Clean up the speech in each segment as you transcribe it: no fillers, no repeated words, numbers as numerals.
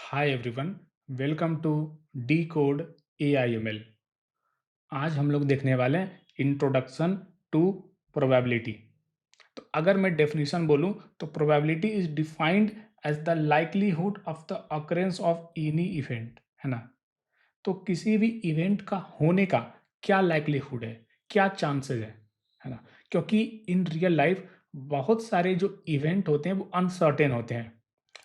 Hi everyone, welcome to decode AIML। आज हम लोग देखने वाले हैं इंट्रोडक्शन टू प्रोबेबिलिटी। तो अगर मैं डेफिनेशन बोलूं तो probability is defined as the likelihood of the occurrence of any event, है ना। तो किसी भी इवेंट का होने का क्या लाइकलीहुड है, क्या चांसेस है ना। क्योंकि इन रियल लाइफ बहुत सारे जो इवेंट होते हैं वो अनसर्टेन होते हैं।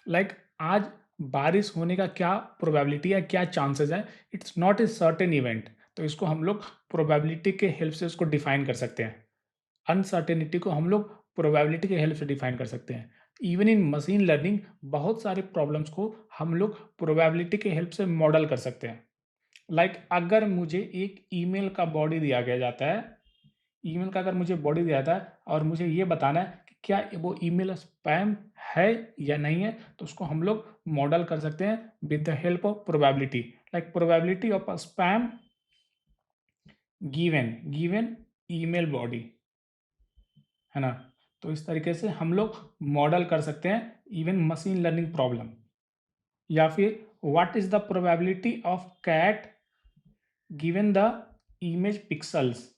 लाइक आज बारिश होने का क्या प्रोबेबिलिटी है, क्या चांसेस है। It's not a certain event. तो इसको हम लोग प्रोबेबिलिटी के हेल्प से उसको डिफाइन कर सकते हैं। अनसर्टेनिटी को हम लोग प्रोबेबिलिटी के हेल्प से डिफाइन कर सकते हैं। इवन इन मशीन लर्निंग बहुत सारे प्रॉब्लम्स को हम लोग प्रोबेबिलिटी के हेल्प से मॉडल कर सकते हैं। अगर मुझे एक ईमेल का बॉडी दिया गया जाता है, ईमेल का अगर मुझे बॉडी दिया जाता है और मुझे ये बताना है कि क्या वो ईमेल स्पैम है या नहीं है, तो उसको हम लोग मॉडल कर सकते हैं with the help of probability. Like probability of spam given given email body, है ना। तो इस तरीके से हम लोग मॉडल कर सकते हैं इवन मशीन लर्निंग प्रॉब्लम। या फिर what is the probability of cat given the image pixels.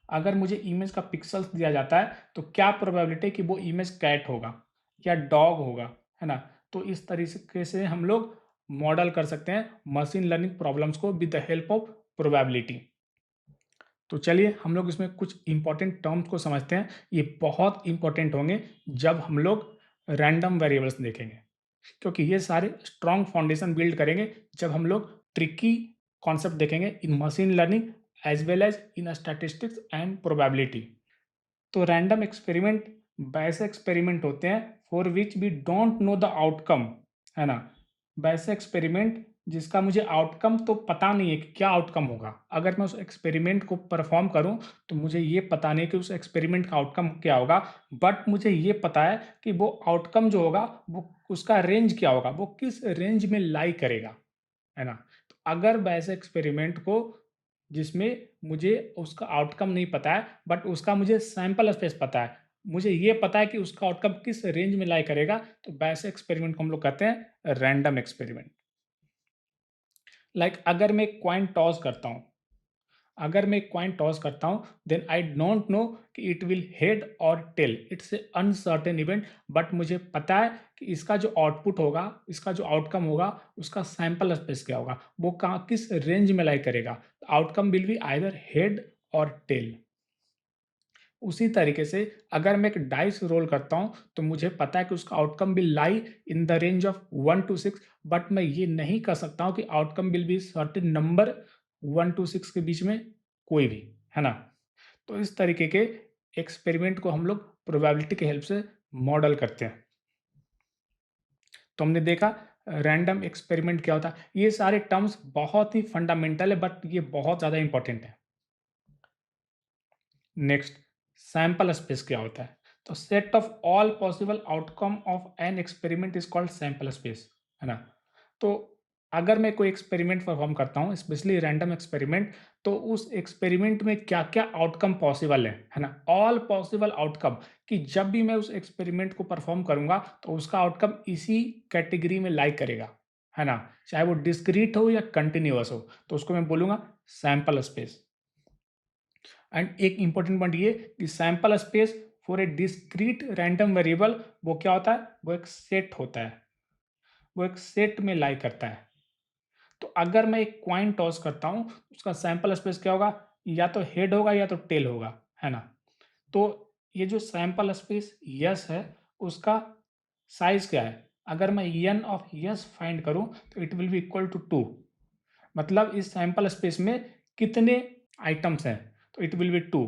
अगर मुझे इमेज का पिक्सल्स दिया जाता है तो क्या प्रोबेबिलिटी है कि वो इमेज कैट होगा या डॉग होगा, है ना। तो इस तरीके से हम लोग मॉडल कर सकते हैं मशीन लर्निंग प्रॉब्लम्स को with the help of probability. तो चलिए हम लोग इसमें कुछ इंपॉर्टेंट टर्म्स को समझते हैं। ये बहुत इंपॉर्टेंट होंगे जब हम लोग रैंडम वेरिएबल्स देखेंगे, क्योंकि ये सारे स्ट्रॉन्ग फाउंडेशन बिल्ड करेंगे जब हम लोग ट्रिकी कॉन्सेप्ट देखेंगे in machine learning as well as in statistics and probability. तो रैंडम एक्सपेरिमेंट वैसे एक्सपेरिमेंट होते हैं for which we don't know the outcome, है ना। वैसे एक्सपेरिमेंट जिसका मुझे आउटकम तो पता नहीं है कि क्या आउटकम होगा। अगर मैं उस एक्सपेरिमेंट को परफॉर्म करूं तो मुझे ये पता नहीं कि उस एक्सपेरिमेंट का आउटकम क्या होगा, बट मुझे ये पता है कि वो आउटकम जो होगा वो उसका रेंज क्या होगा, वो किस रेंज में लाई करेगा, है ना। तो अगर वैसे एक्सपेरिमेंट को जिसमें मुझे उसका आउटकम नहीं पता है बट उसका मुझे सैंपल स्पेस पता है, मुझे ये पता है कि उसका आउटकम किस रेंज में लाई करेगा, तो वैसे एक्सपेरिमेंट को हम लोग कहते हैं रैंडम एक्सपेरिमेंट। अगर मैं क्वाइन टॉस करता हूँ, अगर मैं क्वाइन टॉस करता हूँ देन आई डोंट नो कि इट विल हेड और tail, it's a uncertain event. But मुझे पता है कि इसका जो आउटपुट होगा, इसका जो आउटकम होगा, उसका सैंपल स्पेस क्या होगा, वो कहाँ किस रेंज में लाई करेगा। Outcome will be either head और टेल। उसी तरीके से अगर मैं एक डाइस रोल करता हूं तो मुझे पता है कि उसका outcome will lie in the range of 1 to 6, but मैं ये नहीं कर सकता हूं कि outcome will be certain number 1 to 6 के बीच में कोई भी, है ना। तो इस तरीके के एक्सपेरिमेंट को हम लोग प्रोबेबिलिटी के हेल्प से मॉडल करते हैं। तो हमने देखा रैंडम एक्सपेरिमेंट क्या होता है। ये सारे टर्म्स बहुत ही फंडामेंटल है बट ये बहुत ज़्यादा इंपॉर्टेंट है। नेक्स्ट, सैंपल स्पेस क्या होता है। तो set of all possible outcome of an experiment is called sample space, है ना। तो अगर मैं कोई एक्सपेरिमेंट परफॉर्म करता हूँ, स्पेशली रैंडम एक्सपेरिमेंट, तो उस एक्सपेरिमेंट में क्या क्या आउटकम पॉसिबल है ना, ऑल पॉसिबल आउटकम। कि जब भी मैं उस एक्सपेरिमेंट को परफॉर्म करूंगा तो उसका आउटकम इसी कैटेगरी में लाइक करेगा, है ना। चाहे वो डिस्क्रीट हो या कंटिन्यूअस हो, तो उसको मैं बोलूंगा सैंपल स्पेस। एंड एक इंपॉर्टेंट पॉइंट ये कि sample space for a discrete random variable वो क्या होता है, वो एक सेट होता है, वो एक सेट में लाई करता है। तो अगर मैं एक क्वाइन टॉस करता हूं उसका सैंपल स्पेस क्या होगा, या तो हेड होगा या तो टेल होगा, है ना। तो ये जो सैंपल स्पेस यस है उसका साइज क्या है। अगर मैं एन ऑफ यस फाइंड करूं तो it will be equal to 2। मतलब इस सैंपल स्पेस में कितने आइटम्स हैं, तो इट विल बी 2।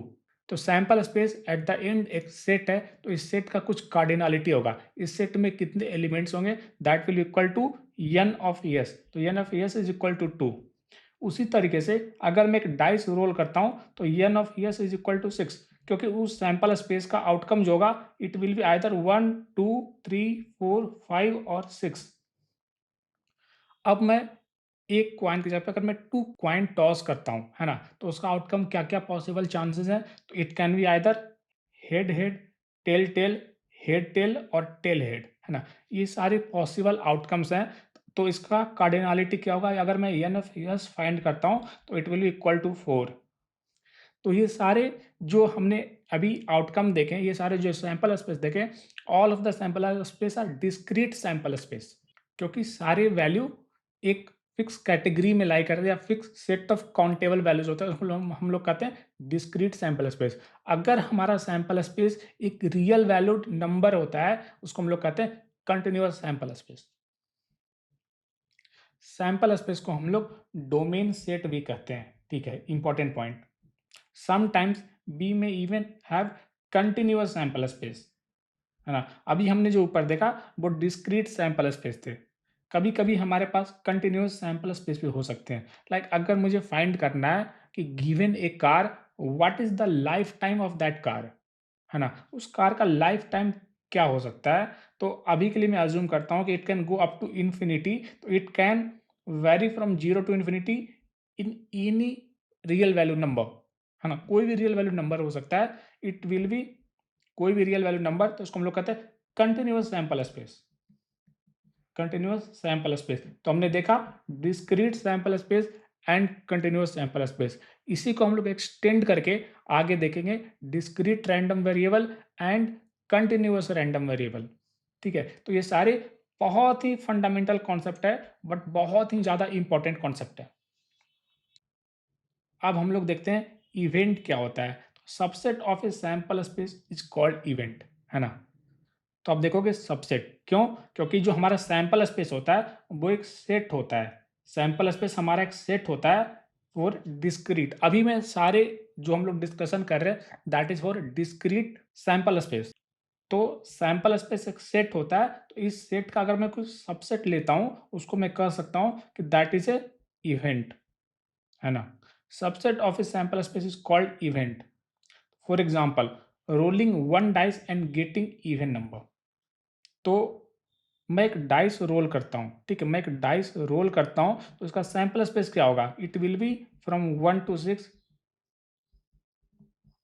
तो sample space at the and एक सेट है, तो इस सेट का कुछ कार्डिनलिटी होगा, इस सेट में कितने एलिमेंट्स होंगे, that will equal to n of S. तो N of S is equal to 2। उसी तरीके से अगर मैं एक डाइस रोल करता हूं तो N of S is equal to 6, क्योंकि उस सैंपल स्पेस का आउटकम जो होगा इट विल बी आइदर 1 2 3 4 5 और 6। अब मैं एक क्वाइन की जगह पे अगर मैं 2 क्वाइन टॉस करता हूँ, है ना, तो उसका आउटकम क्या-क्या पॉसिबल चांसेस हैं। तो it can be either head head, tail tail, head tail और टेल हेड। है ना? ये सारे पॉसिबल आउटकम्स हैं, तो इसका कार्डिनैलिटी क्या होगा? अगर मैं एन ऑफ एस फाइंड करता हूँ, तो it will be equal to 4। तो ये सारे जो हमने अभी आउटकम देखे, ये सारे जो सैंपल स्पेस देखे, all of the sample space are discrete sample space, क्योंकि सारे वैल्यू एक फिक्स कैटेगरी में लाई करते हैं या fix set of countable values होता है, उसको हम लोग कहते हैं डिस्क्रीट सैंपल स्पेस। अगर हमारा सैंपल स्पेस एक रियल वैल्यूड नंबर होता है, उसको हम लोग कहते हैं continuous sample space. Sample space को हम लोग डोमेन सेट भी कहते हैं, ठीक है, इंपॉर्टेंट पॉइंट। समटाइम्स बी में even have continuous sample space, है ना? अभी हमने जो ऊपर देखा वो डिस्क्रीट सैंपल स्पेस थे, कभी कभी हमारे पास कंटिन्यूअस सैंपल स्पेस भी हो सकते हैं। लाइक अगर मुझे फाइंड करना है कि given A car, what is the life time of that car, है ना? उस कार का लाइफ टाइम क्या हो सकता है? तो अभी के लिए मैं अज्यूम करता हूँ कि it can go up to infinity, तो it can vary from zero to infinity in any real value number, है ना? कोई भी रियल वैल्यू नंबर हो सकता है, इट विल बी कोई भी रियल वैल्यू नंबर, तो उसको हम लोग कहते हैं continuous sample space. Continuous sample space तो हमने देखा discrete sample space and continuous sample space. इसी को हम लोग एक्सटेंड करके आगे देखेंगे discrete random variable and continuous random variable. ठीक है, तो ये सारे बहुत ही फंडामेंटल कॉन्सेप्ट है, बट बहुत ही ज़्यादा इंपॉर्टेंट कॉन्सेप्ट है। अब हम लोग देखते हैं इवेंट क्या होता है। तो subset of a sample space is called event, है ना? तो आप देखोगे सबसेट क्यों? क्योंकि जो हमारा सैंपल स्पेस होता है वो एक सेट होता है। सैंपल स्पेस हमारा एक सेट होता है फॉर डिस्क्रीट। अभी मैं सारे जो हम लोग डिस्कशन कर रहे हैं that is for discrete sample space. तो सैंपल स्पेस एक सेट होता है, तो इस सेट का अगर मैं कुछ सबसेट लेता हूँ उसको मैं कह सकता हूँ कि दैट इज ए इवेंट, है ना? Subset of a sample space is called event. For example, rolling one dice and getting even number. तो मैं एक डाइस रोल करता हूँ, ठीक है, मैं एक डाइस रोल करता हूँ, तो इसका सैंपल स्पेस क्या होगा? It will B from 1 to 6।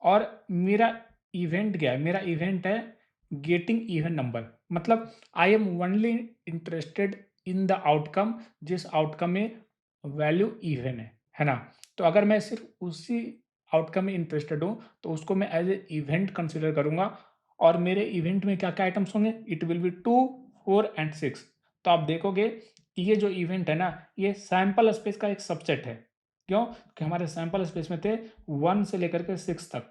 और मेरा इवेंट क्या है? मेरा इवेंट है गेटिंग इवन नंबर। मतलब I am only interested in the outcome जिस आउटकम में वैल्यू इवन है ना? तो अगर मैं सिर्फ उसी आउटकम में इंटरेस्टेड हूँ तो उसको मैं एज ए इवेंट कंसिडर करूंगा। और मेरे इवेंट में क्या क्या आइटम्स होंगे? It will B 2, 4 and 6। तो आप देखोगे कि ये जो इवेंट है ना, ये सैंपल स्पेस का एक सबसेट है। क्यों? कि हमारे सैंपल स्पेस में थे 1 से लेकर के 6 तक,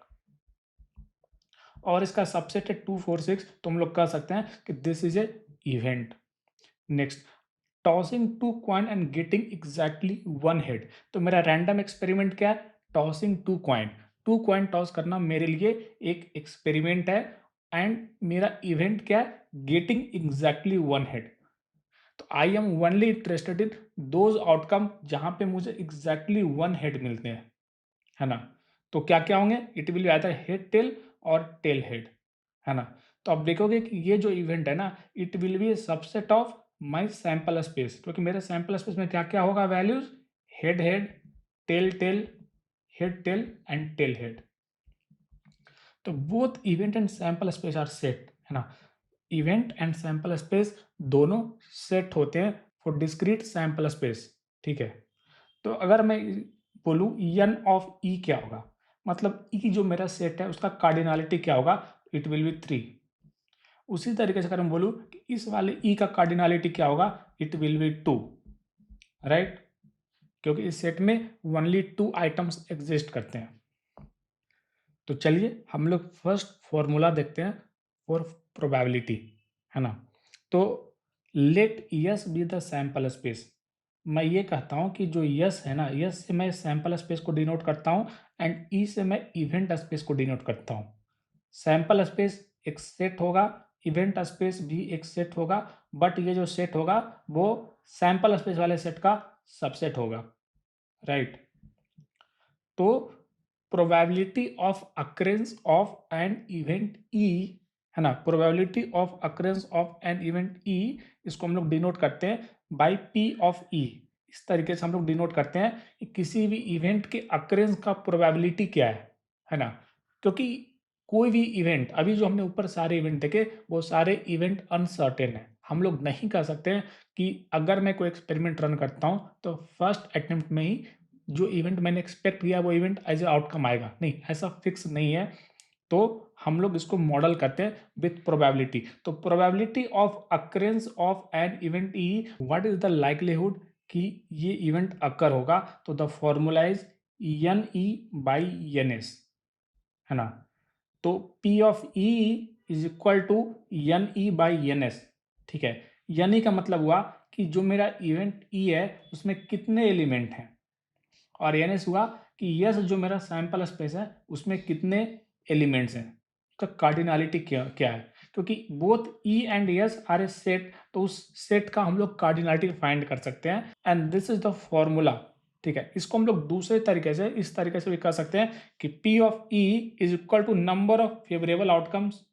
और इसका सबसेट है 2, 4, 6, तो हम लोग कह सकते हैं कि this is a event. Next, tossing 2 coin and getting exactly one head. तो मेरा रैंडम एक्सपेरिमेंट क्या है? Tossing 2 coin. 2 कॉइन टॉस करना मेरे लिए एक एक्सपेरिमेंट है। एंड मेरा इवेंट क्या है? Getting exactly one head. तो I am only interested in those outcome जहां पे मुझे एग्जैक्टली वन हेड मिलते हैं, है ना? तो क्या क्या होंगे? It will B either head tail और टेल हेड, है ना? तो आप देखोगे कि ये जो इवेंट है ना, it will be a subset of my sample space, क्योंकि मेरे सैंपल स्पेस में क्या क्या होगा? Values head head, tail tail, head tail and tail head. तो both event and sample space are set, है ना? इवेंट एंड सैंपल स्पेस दोनों सेट होते हैं फॉर डिस्क्रीट सैंपल स्पेस, ठीक है? तो अगर मैं बोलूँ एन ऑफ ई क्या होगा, मतलब ई जो मेरा सेट है उसका कार्डिनलिटी क्या होगा? It will B 3। उसी तरीके से अगर मैं बोलूँ कि इस वाले ई का कार्डिनलिटी क्या होगा? It will B 2, right? क्योंकि इस सेट में ओनली 2 आइटम्स एग्जिस्ट करते हैं। तो चलिए हम लोग फर्स्ट फॉर्मूला देखते हैं फॉर प्रोबेबिलिटी, है ना? तो let S be the sample space. मैं ये कहता हूँ कि जो यस है ना, यस से मैं सैंपल स्पेस को डिनोट करता हूँ एंड ई से मैं इवेंट स्पेस को डिनोट करता हूँ। सैंपल स्पेस एक सेट होगा, इवेंट स्पेस भी एक सेट होगा, बट ये जो सेट होगा वो सैंपल स्पेस वाले सेट का सबसेट होगा, राइट? तो probability of occurrence of an event E, है ना? Probability of occurrence of an event ई, इसको हम लोग डिनोट करते हैं बाय पी ऑफ ई। इस तरीके से हम लोग डिनोट करते हैं कि किसी भी इवेंट के अक्रेंस का प्रोबेबिलिटी क्या है ना? क्योंकि कोई भी इवेंट, अभी जो हमने ऊपर सारे इवेंट देखे वो सारे इवेंट अनसर्टेन है। हम लोग नहीं कह सकते हैं कि अगर मैं कोई एक्सपेरिमेंट रन करता हूँ तो फर्स्ट अटेम्प्ट में ही जो इवेंट मैंने एक्सपेक्ट किया वो इवेंट एज ए आउटकम आएगा, नहीं, ऐसा फिक्स नहीं है। तो हम लोग इसको मॉडल करते हैं विथ प्रोबेबिलिटी। तो probability of occurrence of an event E, what is the likelihood कि ये इवेंट अकर होगा, तो the formula is N E by N S, है ना। तो P of E is equal to N E by N S, ठीक है। यानी का मतलब हुआ कि जो मेरा इवेंट E है उसमें कितने एलिमेंट हैं, और एन एस हुआ कि यस जो मेरा सैंपल स्पेस है उसमें कितने एलिमेंट्स हैं, उसका कार्डिनलिटी क्या क्या है। क्योंकि both E and S are a set, तो उस सेट का हम लोग कार्डिनलिटी फाइंड कर सकते हैं, and this is the formula, ठीक है। इसको हम लोग दूसरे तरीके से, इस तरीके से भी कर सकते हैं कि P of E is equal to number of favourable outcomes,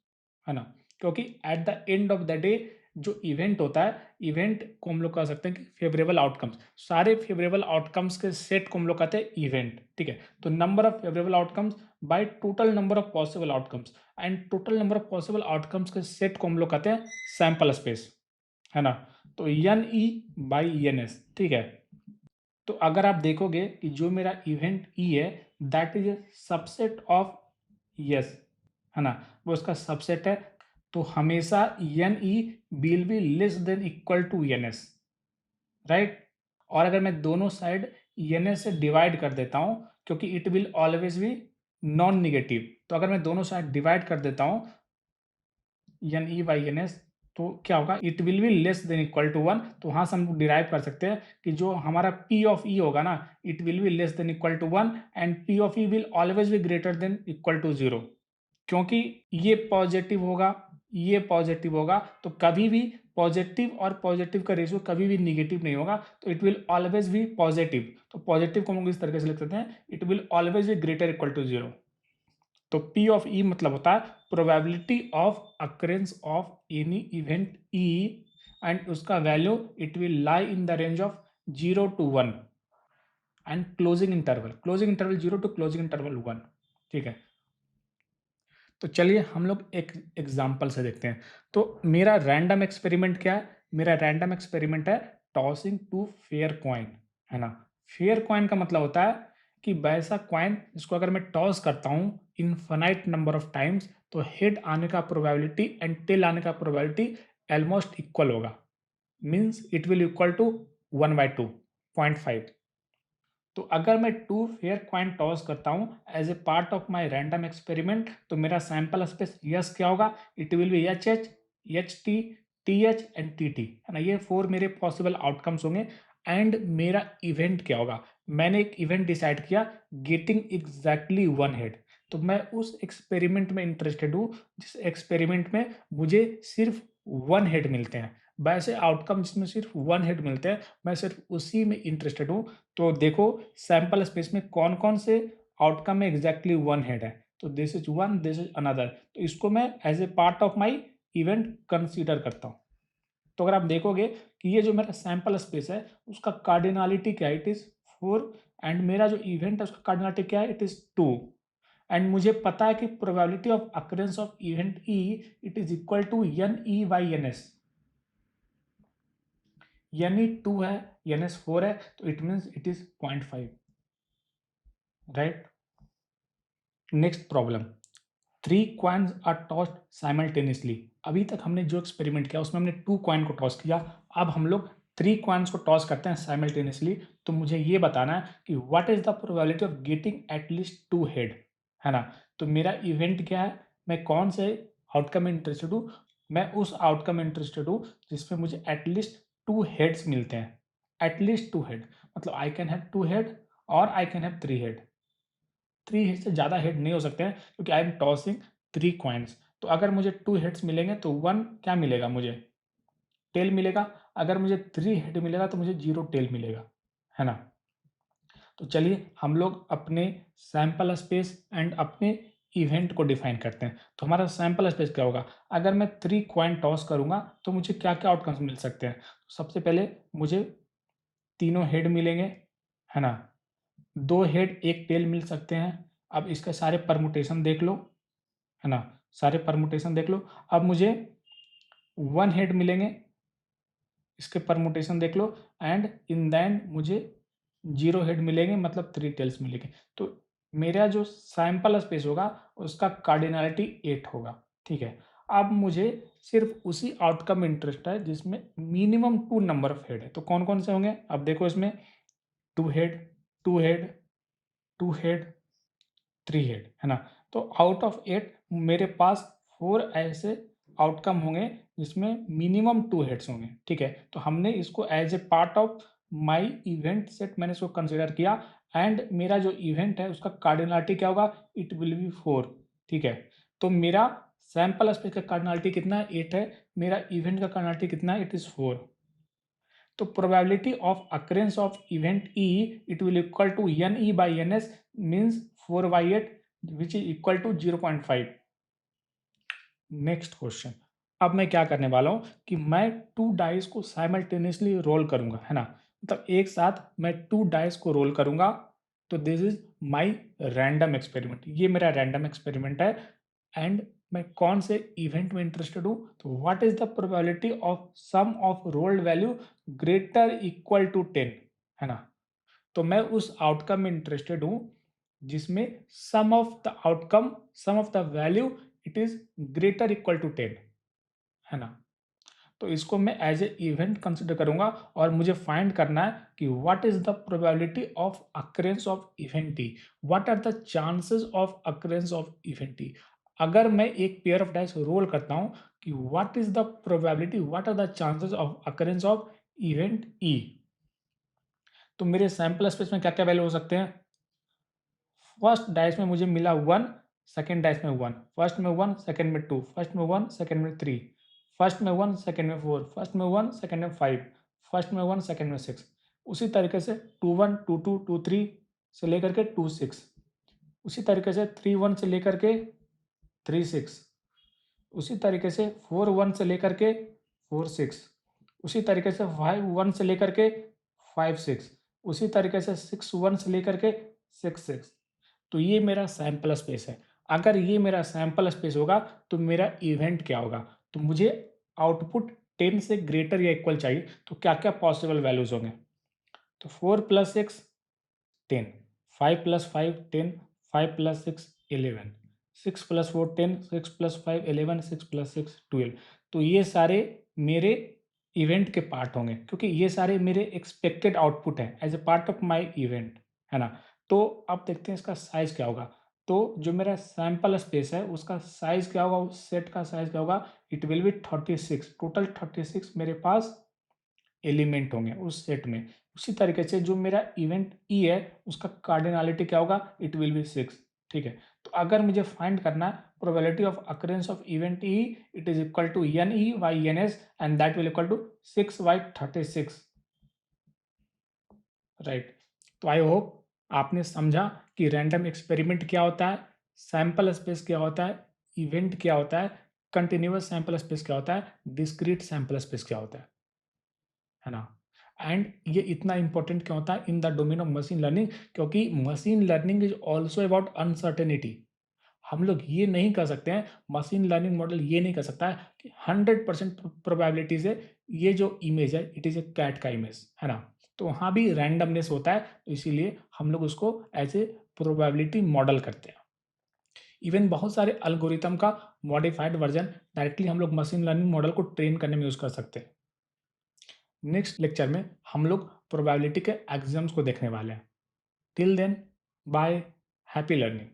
है ना। क्योंकि at the end of the day जो इवेंट होता है, इवेंट को हम लोग कह सकते हैं कि फेवरेबल आउटकम्स, सारे फेवरेबल आउटकम्स के सेट को हम लोग कहते हैं इवेंट, ठीक है। तो number of favourable outcomes by total number of possible outcomes, and total number of possible outcomes के सेट को हम लोग कहते हैं सैंपल स्पेस, है ना। तो N E by N S, ठीक है। तो अगर आप देखोगे कि जो मेरा इवेंट ई है that is a subset of S, है ना, वो उसका सबसेट है, तो हमेशा N E will be less than equal to N S, right. और अगर मैं दोनों साइड एन एस से डिवाइड कर देता हूं, क्योंकि it will always be non negative, तो अगर मैं दोनों साइड डिवाइड कर देता हूं N E by N S, तो क्या होगा, it will be less than equal to one. तो वहां से हम डिराइव कर सकते हैं कि जो हमारा पी ऑफ ई होगा ना, it will be less than equal to one, and P of E will always be greater than equal to zero. क्योंकि ये पॉजिटिव होगा, ये पॉजिटिव होगा, तो कभी भी पॉजिटिव और पॉजिटिव का रेशियो कभी भी निगेटिव नहीं होगा, तो it will always be positive. तो पॉजिटिव को हम लोग इस तरीके से लिख सकते हैं, it will always be greater equal to zero. तो P ऑफ E मतलब होता है probability of occurrence of any event E, and उसका value it will lie in the range of 0 to 1, and closing interval 0 to closing interval 1, ठीक है। तो चलिए हम लोग एक एग्जाम्पल से देखते हैं। तो मेरा रैंडम एक्सपेरिमेंट क्या है, मेरा रैंडम एक्सपेरिमेंट है टॉसिंग टू फेयर कॉइन, है ना। फेयर कॉइन का मतलब होता है कि वैसा कॉइन जिसको अगर मैं टॉस करता हूँ इनफाइनाइट नंबर ऑफ टाइम्स, तो हेड आने का प्रोबेबिलिटी एंड टेल आने का प्रोबेबिलिटी ऑलमोस्ट इक्वल होगा, means it will equal to 1/2, 0.5। तो अगर मैं टू फेयर कॉइन टॉस करता हूं as a part of my random experiment, तो मेरा सैंपल स्पेस यस क्या होगा, it will be H H, H T, T H and T T, है ना। ये 4 मेरे पॉसिबल आउटकम्स होंगे। एंड मेरा इवेंट क्या होगा, मैंने एक इवेंट डिसाइड किया गेटिंग एग्जैक्टली वन हेड। तो मैं उस एक्सपेरिमेंट में इंटरेस्टेड हूँ जिस एक्सपेरिमेंट में मुझे सिर्फ वन हेड मिलते हैं। वैसे आउटकम जिसमें सिर्फ वन हेड मिलते हैं मैं सिर्फ उसी में इंटरेस्टेड हूँ। तो देखो सैंपल स्पेस में कौन कौन से आउटकम में एग्जैक्टली वन हेड है, तो this is one, this is another, तो इसको मैं as a part of my event consider करता हूँ। तो अगर आप देखोगे कि ये जो मेरा सैंपल स्पेस है उसका कार्डिनलिटी क्या है, इट इज 4, एंड मेरा जो इवेंट है उसका कार्डिनलिटी क्या है, इट इज 2, एंड मुझे पता है कि probability of occurrence of event E it is equal to N E by N S. यानी 2 है, एन एस 4 है, तो it means it is 0.5, right. Next problem, 3 coins are tossed simultaneously. अभी तक हमने जो एक्सपेरिमेंट किया उसमें हमने 2 कॉइन को टॉस किया, अब हम लोग 3 कॉइन्स को टॉस करते हैं साइमल्टेनियसली। तो मुझे ये बताना है कि what is the probability of getting at least 2 head, है ना। तो मेरा इवेंट क्या है, मैं कौन से आउटकम में इंटरेस्टेड हूँ, मैं उस आउटकम में इंटरेस्टेड हूँ जिसमें मुझे एटलीस्ट 2 हेड्स मिलते हैं। एटलीस्ट 2 हेड मतलब आई कैन हैव 2 हेड और I can have 3 head. 3 head से ज़्यादा हेड नहीं हो सकते हैं क्योंकि आई एम टॉसिंग 3 कॉइन्स। तो अगर मुझे 2 हेड्स मिलेंगे तो 1 क्या मिलेगा, मुझे टेल मिलेगा। अगर मुझे 3 हेड मिलेगा तो मुझे 0 टेल मिलेगा, है ना। तो चलिए हम लोग अपने सैंपल स्पेस एंड अपने इवेंट को डिफाइन करते हैं। तो हमारा सैंपल स्पेस क्या होगा, अगर मैं 3 कॉइन टॉस करूंगा तो मुझे क्या क्या आउटकम्स मिल सकते हैं। तो सबसे पहले मुझे तीनों हेड मिलेंगे, है ना। 2 हेड 1 टेल मिल सकते हैं। अब इसके सारे परमुटेशन देख लो, है ना? सारे परमुटेशन देख लो। अब मुझे 1 हेड मिलेंगे, इसके परमुटेशन देख लो, एंड इन द एंड मुझे 0 हेड मिलेंगे, मतलब 3 टेल्स मिलेंगे। तो मेरा जो सैंपल स्पेस होगा उसका कार्डिनैलिटी 8 होगा, ठीक है? अब मुझे सिर्फ उसी आउटकम में इंटरेस्ट है जिसमें मिनिमम 2 नंबर ऑफ हेड है। तो कौन-कौन से होंगे? अब देखो इसमें 2 हेड, 2 हेड, 2 हेड, 3 हेड, है ना? तो आउट ऑफ 8 मेरे पास 4 ऐसे आउटकम होंगे जिसमें मिनिमम 2 हेड्स होंगे, ठीक है? तो हमने इसको as a part of my event set मैंने इसको कंसिडर किया, एंड मेरा जो इवेंट है उसका कार्डिनलिटी क्या होगा? इट विल बी 4, ठीक है? तो मेरा सैंपल स्पेस का कार्डिनलिटी कितना है? 8 है। मेरा इवेंट का कार्डिनलिटी कितना है? It is 4। तो probability of occurrence of event E it will equal to N E by N S, means 4/8 which is equal to 0.5। Next question. अब मैं क्या करने वाला हूं कि मैं 2 डाइस को साइमल्टेनियसली रोल करूंगा, है ना? मतलब एक साथ मैं 2 डाइस को रोल करूंगा। तो this is my random experiment, ये मेरा रैंडम एक्सपेरिमेंट है। एंड मैं कौन से इवेंट में इंटरेस्टेड हूँ? तो what is the probability of sum of rolled value greater equal to 10, है ना? तो मैं उस आउटकम में इंटरेस्टेड हूँ जिसमें sum of the value it is greater equal to 10, है ना? तो इसको मैं एज ए इवेंट कंसिडर करूंगा और मुझे फाइंड करना है कि what is the probability of occurrence of event T, what are the chances of occurrence of event T. अगर मैं एक पेयर ऑफ डाइस रोल करता हूं कि what is the probability, what are the chances of occurrence of event E, तो मेरे sample space में क्या क्या वैल्यू हो सकते हैं? फर्स्ट डाइस में मुझे मिला 1, सेकेंड डाइस में 1, फर्स्ट में 1, सेकेंड में 2, फर्स्ट में 1, सेकेंड में 3, फर्स्ट में 1, सेकेंड में 4, फर्स्ट में 1, सेकेंड में 5, फर्स्ट में 1, सेकेंड में 6। उसी तरीके से 2 1, 2 2, 2 3 से लेकर के 2 6, उसी तरीके से 3 1 से लेकर के 3 6, उसी तरीके से 4 1 से लेकर के 4 6, उसी तरीके से 5 1 से लेकर के 5 6, उसी तरीके से 6 1 से लेकर के 6 6। तो ये मेरा सैंपल स्पेस है। अगर ये मेरा सैंपल स्पेस होगा तो मेरा इवेंट क्या होगा? तो मुझे आउटपुट 10 से ग्रेटर या इक्वल चाहिए। तो क्या क्या पॉसिबल वैल्यूज होंगे? तो 4 + 6 10, 5 + 5 10, 5 + 6 11, 6 + 4 10, 6 + 5 11, 6 + 6 12। तो ये सारे मेरे इवेंट के पार्ट होंगे क्योंकि ये सारे मेरे एक्सपेक्टेड आउटपुट हैं as a part of my event, है ना? तो अब देखते हैं इसका साइज क्या होगा। तो जो मेरा सैंपल स्पेस है उसका साइज क्या होगा, उस सेट का साइज क्या होगा? इट विल बी 36, टोटल 36 मेरे पास एलिमेंट होंगे उस सेट में। उसी तरीके से जो मेरा इवेंट ई है उसका कार्डिनलिटी क्या होगा? इट विल बी 6, ठीक है? तो अगर मुझे फाइंड करना है probability of occurrence of event E, it is equal to N E by N S, and that will equal to 6/36, right? तो आई होप आपने समझा कि रैंडम एक्सपेरिमेंट क्या होता है, सैंपल स्पेस क्या होता है, इवेंट क्या होता है, कंटिन्यूअस सैंपल स्पेस क्या होता है, डिस्क्रीट सैंपल स्पेस क्या होता है ना? एंड ये इतना इंपॉर्टेंट क्यों होता है in the domain of machine learning? क्योंकि machine learning is also about uncertainty. हम लोग ये नहीं कह सकते हैं, मशीन लर्निंग मॉडल ये नहीं कह सकता है कि 100% प्रोबेबिलिटी से ये जो इमेज है इट इज ए कैट का इमेज, है ना? तो वहाँ भी रैंडमनेस होता है, तो इसीलिए हम लोग उसको एज ए प्रोबेबिलिटी मॉडल करते हैं। इवन बहुत सारे अल्गोरिथम का मॉडिफाइड वर्जन डायरेक्टली हम लोग मशीन लर्निंग मॉडल को ट्रेन करने में यूज कर सकते हैं। नेक्स्ट लेक्चर में हम लोग प्रोबेबिलिटी के एग्जाम्स को देखने वाले हैं। Till then, bye, happy learning.